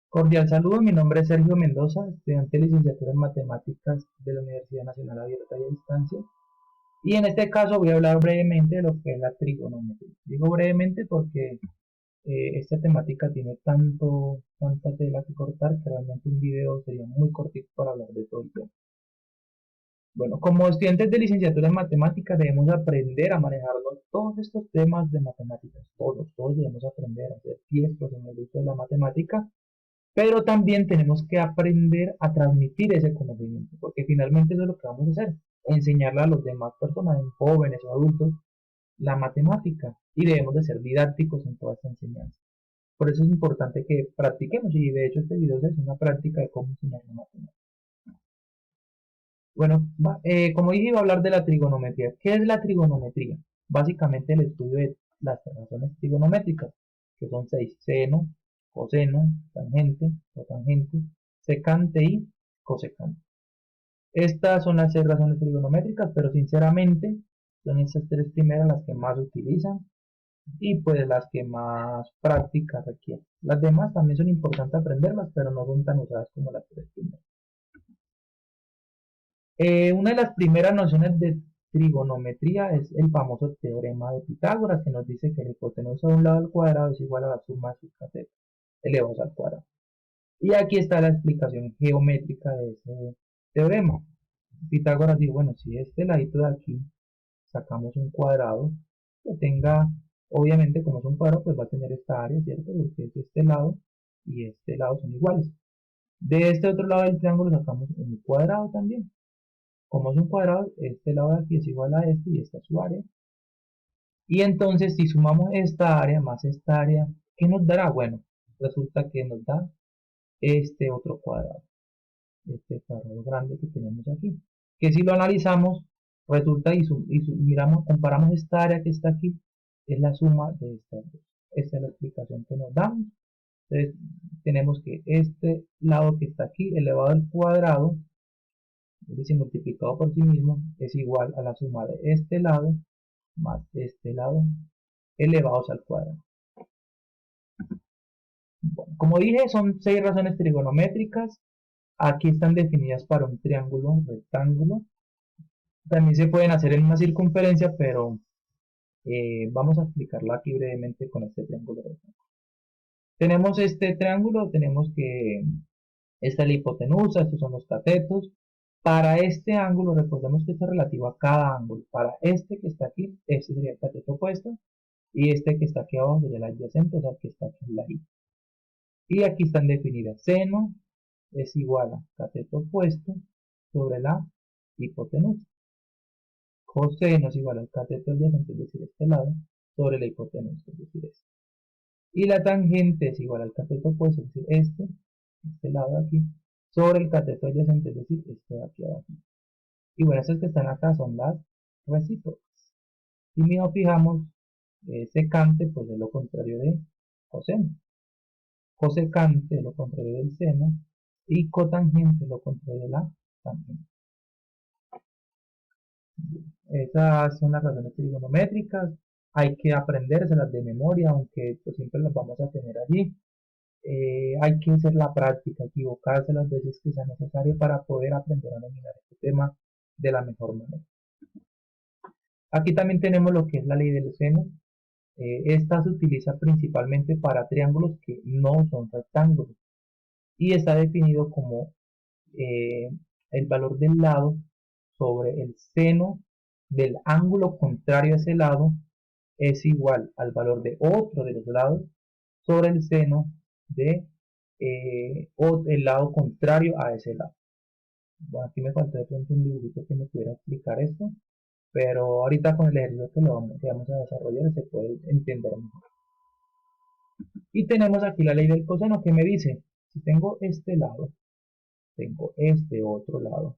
Cordial saludo, mi nombre es Sergio Mendoza, estudiante de licenciatura en Matemáticas de la Universidad Nacional Abierta y a Distancia. Y en este caso voy a hablar brevemente de lo que es la trigonometría. Digo brevemente porque esta temática tiene tanta tela que cortar que realmente un video sería muy cortito para hablar de todo el tema. Bueno, como estudiantes de licenciatura en matemáticas debemos aprender a manejarnos todos estos temas de matemáticas. Todos debemos aprender a ser diestros en el uso de la matemática, pero también tenemos que aprender a transmitir ese conocimiento, porque finalmente eso es lo que vamos a hacer, enseñarle a los demás personas, jóvenes o adultos, la matemática, y debemos de ser didácticos en toda esta enseñanza. Por eso es importante que practiquemos, y de hecho este video es una práctica de cómo enseñar la matemática. Bueno, como dije, iba a hablar de la trigonometría. ¿Qué es la trigonometría? Básicamente el estudio de las razones trigonométricas, que son seis: seno, coseno, tangente, cotangente, secante y cosecante. Estas son las seis razones trigonométricas, pero sinceramente son estas tres primeras las que más se utilizan y pues las que más práctica requieren. Las demás también son importantes aprenderlas, pero no son tan usadas como las tres primeras. Una de las primeras nociones de trigonometría es el famoso teorema de Pitágoras, que nos dice que la hipotenusa de un lado al cuadrado es igual a la suma de sus catetos elevados al cuadrado. Y aquí está la explicación geométrica de ese teorema. Pitágoras dijo, bueno, si este ladito de aquí sacamos un cuadrado que tenga, obviamente como es un cuadrado, pues va a tener esta área, ¿cierto? Porque es este lado y este lado son iguales. De este otro lado del triángulo sacamos un cuadrado también. Como es un cuadrado, este lado de aquí es igual a este y esta es su área. Y entonces si sumamos esta área más esta área, ¿qué nos dará? Bueno, resulta que nos da este otro cuadrado, este cuadrado grande que tenemos aquí. Que si lo analizamos, resulta miramos, comparamos esta área que está aquí, es la suma de estas dos. Esta es la explicación que nos damos. Entonces tenemos que este lado que está aquí elevado al cuadrado, es decir, multiplicado por sí mismo, es igual a la suma de este lado más este lado elevados al cuadrado. Bueno, como dije, son seis razones trigonométricas. Aquí están definidas para un triángulo, un rectángulo. También se pueden hacer en una circunferencia, pero vamos a explicarla aquí brevemente con este triángulo rectángulo. Tenemos este triángulo, tenemos que esta es la hipotenusa, estos son los catetos. Para este ángulo, recordemos que esto es relativo a cada ángulo. Para este que está aquí, este sería el cateto opuesto. Y este que está aquí abajo sería el adyacente, o sea, que está aquí en la I. Y aquí están definidas. Seno es igual a cateto opuesto sobre la hipotenusa. Coseno es igual al cateto adyacente, es decir, este lado, sobre la hipotenusa, es decir, este. Y la tangente es igual al cateto opuesto, es decir, este lado de aquí, sobre el cateto adyacente, es decir, este de aquí abajo. Y bueno, esas que están acá son las recíprocas. Si nos fijamos, secante, pues es lo contrario de coseno. Cosecante es lo contrario del seno. Y cotangente es lo contrario de la tangente. Esas son las razones trigonométricas. Hay que aprendérselas de memoria, aunque pues, siempre las vamos a tener allí. Hay que hacer la práctica, equivocarse las veces que sea necesario para poder aprender a dominar este tema de la mejor manera. Aquí también tenemos lo que es la ley del seno. Esta se utiliza principalmente para triángulos que no son rectángulos y está definido como el valor del lado sobre el seno del ángulo contrario a ese lado es igual al valor de otro de los lados sobre el seno de el lado contrario a ese lado. Bueno, aquí me faltó de pronto un dibujito que me pudiera explicar esto, pero ahorita con el ejercicio que vamos a desarrollar se puede entender mejor. Y tenemos aquí la ley del coseno que me dice, si tengo este lado, tengo este otro lado,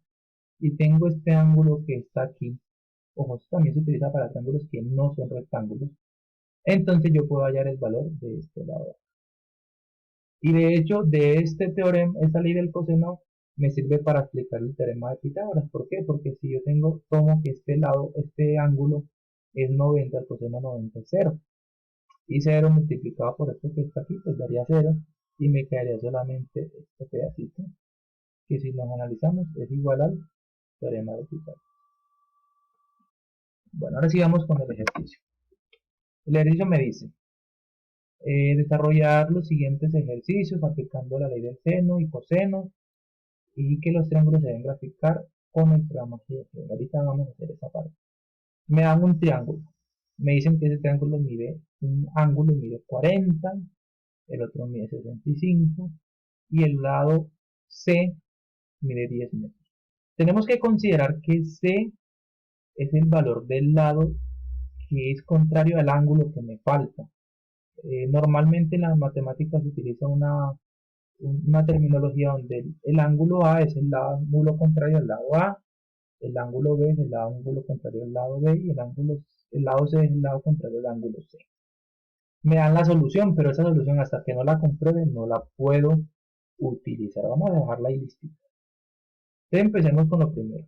y tengo este ángulo que está aquí, ojo, esto también se utiliza para triángulos que no son rectángulos, entonces yo puedo hallar el valor de este lado. Y de hecho, de este teorema, esta ley del coseno, me sirve para explicar el teorema de Pitágoras. ¿Por qué? Porque si yo tomo que este lado, este ángulo es 90, el coseno 90 es 0. Y 0 multiplicado por esto que está aquí, pues daría 0. y me quedaría solamente este pedacito, que si nos analizamos es igual al teorema de Pitágoras. Bueno, ahora sigamos con el ejercicio. El ejercicio me dice desarrollar los siguientes ejercicios aplicando la ley del seno y coseno y que los triángulos se deben graficar con el programa GeoGebra. Ahorita vamos a hacer esa parte. Me dan un triángulo. Me dicen que ese triángulo mide, un ángulo mide 40, el otro mide 65 y el lado C mide 10 metros. Tenemos que considerar que C es el valor del lado que es contrario al ángulo que me falta. Normalmente en las matemáticas se utiliza una terminología donde el ángulo A es el ángulo contrario al lado A, el ángulo B es el ángulo contrario al lado B y el lado C es el lado contrario al ángulo C. Me dan la solución, pero esa solución hasta que no la compruebe no la puedo utilizar. Vamos a dejarla ahí listita. Entonces empecemos con lo primero.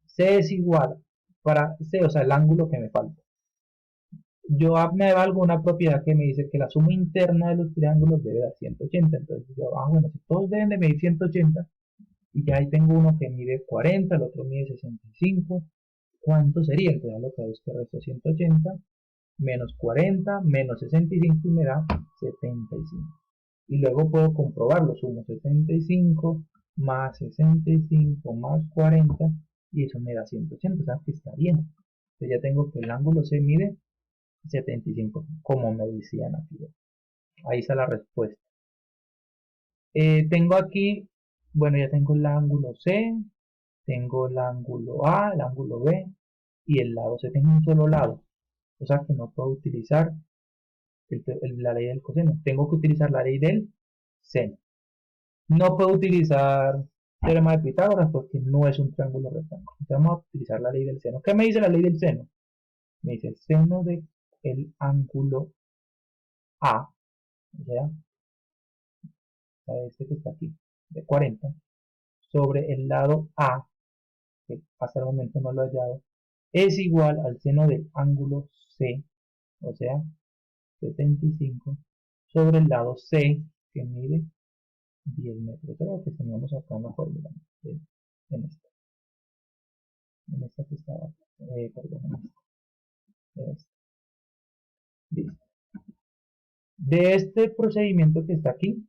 C es igual para C, o sea, el ángulo que me falta. Yo me valgo una propiedad que me dice que la suma interna de los triángulos debe dar 180. Entonces yo, bueno, si todos deben de medir 180, y ya ahí tengo uno que mide 40, el otro mide 65, ¿cuánto sería? Entonces lo que hago es que resto 180, menos 40, menos 65 y me da 75. Y luego puedo comprobarlo, sumo 75 más 65 más 40 y eso me da 180, o sea que está bien. Entonces ya tengo que el ángulo se mide 75, como me decían aquí. Ahí está la respuesta. Tengo aquí, bueno, ya tengo el ángulo C, tengo el ángulo A, el ángulo B y el lado C. Tengo un solo lado, o sea que no puedo utilizar la ley del coseno. Tengo que utilizar la ley del seno. No puedo utilizar teorema de Pitágoras porque no es un triángulo rectángulo. Entonces vamos a utilizar la ley del seno. ¿Qué me dice la ley del seno? Me dice el seno de el ángulo A, o sea, este que está aquí, de 40, sobre el lado A, que hasta el momento no lo he hallado, es igual al seno del ángulo C, o sea, 75, sobre el lado C, que mide 10 metros. Creo que teníamos acá una fórmula en esta que estaba, perdón, en esta. Listo. De este procedimiento que está aquí,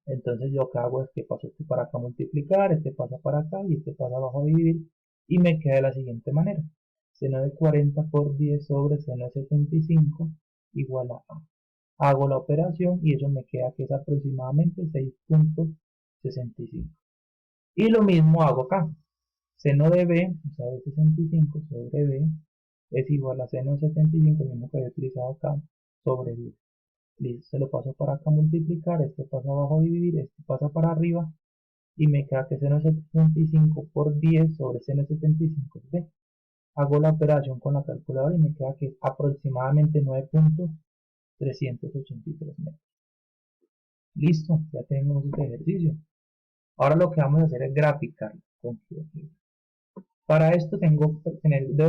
entonces yo lo que hago es que paso este para acá a multiplicar, este pasa para acá y este pasa abajo a dividir y me queda de la siguiente manera. Seno de 40 por 10 sobre seno de 75 igual a A. Hago la operación y eso me queda que es aproximadamente 6.65. Y lo mismo hago acá. Seno de B, o sea, de 65 sobre B, es igual a seno de 75, el mismo que había utilizado acá, sobre 10. Listo, se lo paso para acá a multiplicar, este pasa abajo a dividir, este pasa para arriba, y me queda que seno de 75 por 10 sobre seno de 75 es B. Hago la operación con la calculadora y me queda que es aproximadamente 9.383 metros. Listo, ya tenemos este ejercicio. Ahora lo que vamos a hacer es graficarlo con GeoGebra. Para esto debo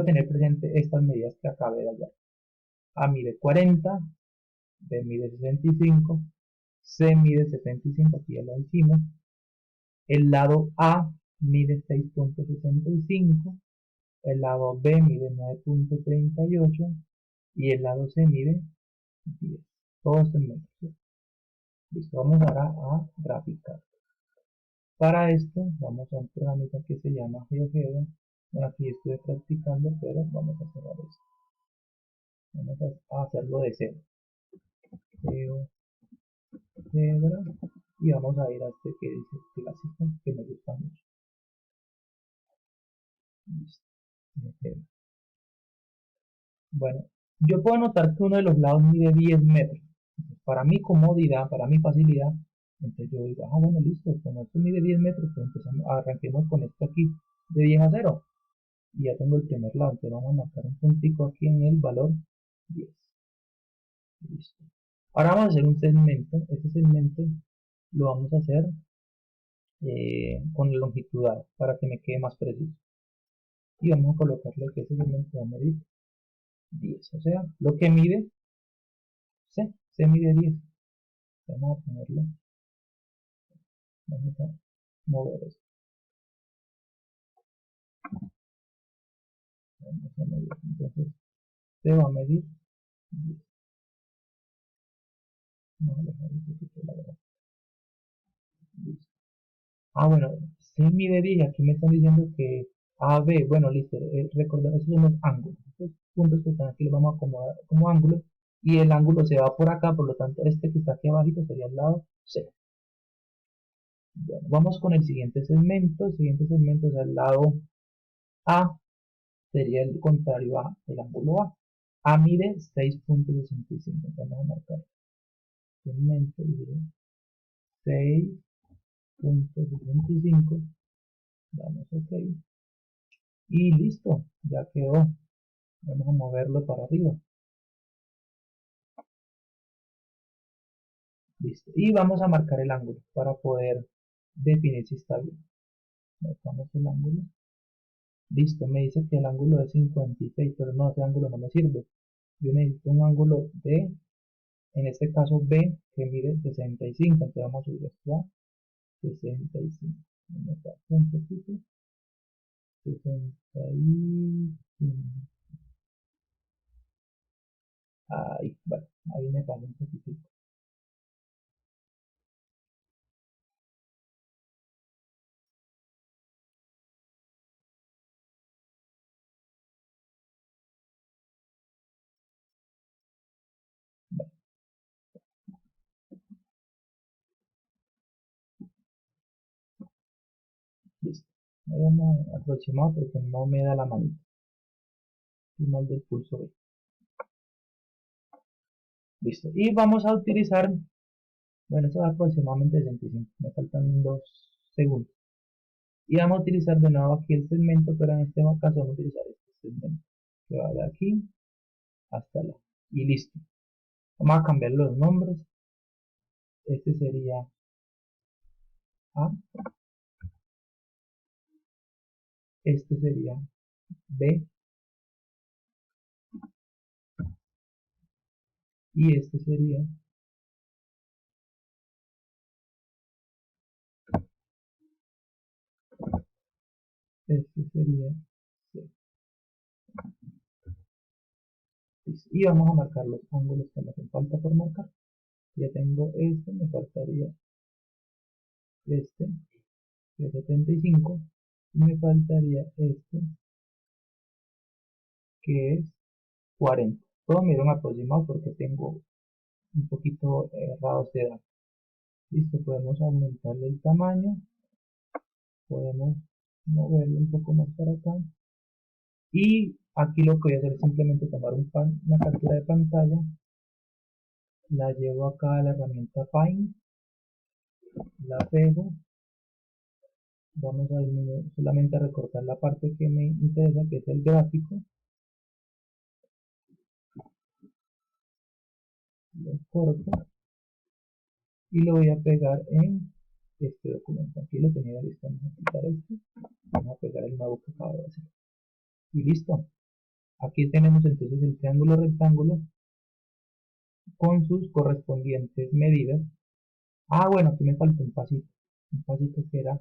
tener presente estas medidas que acabé de hallar. A mide 40, B mide 65, C mide 75, aquí ya lo hicimos. El lado A mide 6.65, el lado B mide 9.38 y el lado C mide 10. Todo esto en metros. Listo, vamos ahora a graficar. Para esto vamos a un programa que se llama GeoGebra. Bueno, aquí estuve practicando, pero vamos a cerrar esto. Vamos a hacerlo de cero. GeoGebra y vamos a ir a este que dice clásico, que me gusta mucho. Listo. GeoGebra. Bueno, yo puedo notar que uno de los lados mide 10 metros. Entonces, para mi comodidad, para mi facilidad, entonces yo digo, bueno, listo, como esto mide 10 metros, pues arranquemos con esto aquí de 10 a 0. Y ya tengo el primer lado, entonces vamos a marcar un puntico aquí en el valor 10. Listo. Ahora vamos a hacer un segmento. Este segmento lo vamos a hacer con la longitudinal para que me quede más preciso. Y vamos a colocarle que ese segmento va a medir 10. O sea, lo que mide C mide 10. Vamos a ponerlo, vamos a mover esto, vamos a medir. Entonces, se va a medir 10. Vamos a dejar un poquito la verdad. Listo. Bueno, se mide 10 y aquí me están diciendo que AB, bueno, listo, recordar, esos son los ángulos. Estos puntos que están aquí los vamos a acomodar como ángulos y el ángulo se va por acá, por lo tanto, este que está aquí abajito sería el lado C. Bueno, vamos con el siguiente segmento. El siguiente segmento es el lado A, sería el contrario a el ángulo A. A mide 6.65. Vamos a marcar segmento y 6.65. Damos OK. Y listo, ya quedó. Vamos a moverlo para arriba. Listo. Y vamos a marcar el ángulo para poder definir si está bien. Marcamos el ángulo. Listo, me dice que el ángulo es 56, pero no, ese ángulo no me sirve. Yo necesito un ángulo de, en este caso B, que mide 65. Entonces vamos a subir esto a 65. Me pasa un poquito. 65. Ahí, bueno, ahí me pasa un poquito. Vale, listo. Vamos a aproximar porque no me da la manita. Final del pulso B. Listo. Y vamos a utilizar, bueno, esto da aproximadamente 65. Me faltan 2 segundos. Y vamos a utilizar de nuevo aquí el segmento, pero en este caso vamos a utilizar este segmento que va de aquí hasta allá. Y listo. Vamos a cambiar los nombres. Este sería A, este sería B y este sería C. Listo. Y vamos a marcar los ángulos que me hacen falta por marcar. Ya tengo este, me faltaría este, que es 75, y me faltaría este, que es 40. Todo me dieron aproximado porque tengo un poquito errado este dato. Listo, podemos aumentarle el tamaño, podemos moverlo un poco más para acá. Y aquí lo que voy a hacer es simplemente tomar una captura de pantalla, la llevo acá a la herramienta Find, la pego, vamos a disminuir, solamente a recortar la parte que me interesa, que es el gráfico, lo corto y lo voy a pegar en este documento. Aquí lo tenía listo, vamos a quitar este, vamos a pegar el nuevo que acabo de hacer. Y listo. Aquí tenemos entonces el triángulo rectángulo con sus correspondientes medidas. Bueno, aquí me faltó un pasito que era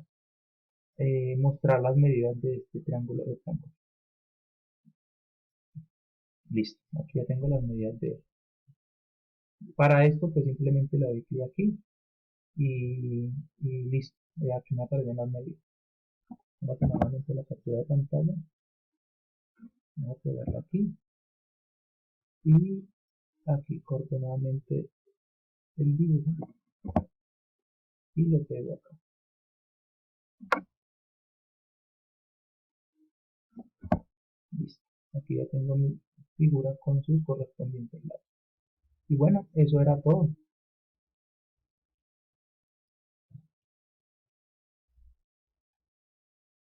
mostrar las medidas de este triángulo rectángulo. Listo, aquí ya tengo las medidas de él. Para esto, pues simplemente le doy clic aquí y listo. Aquí me aparecen las medidas. Vamos a tomar nuevamente la captura de pantalla. Vamos a pegarla aquí y aquí corto nuevamente el dibujo y lo pego acá. Listo. Aquí ya tengo mi figura con sus correspondientes lados. Y bueno, eso era todo.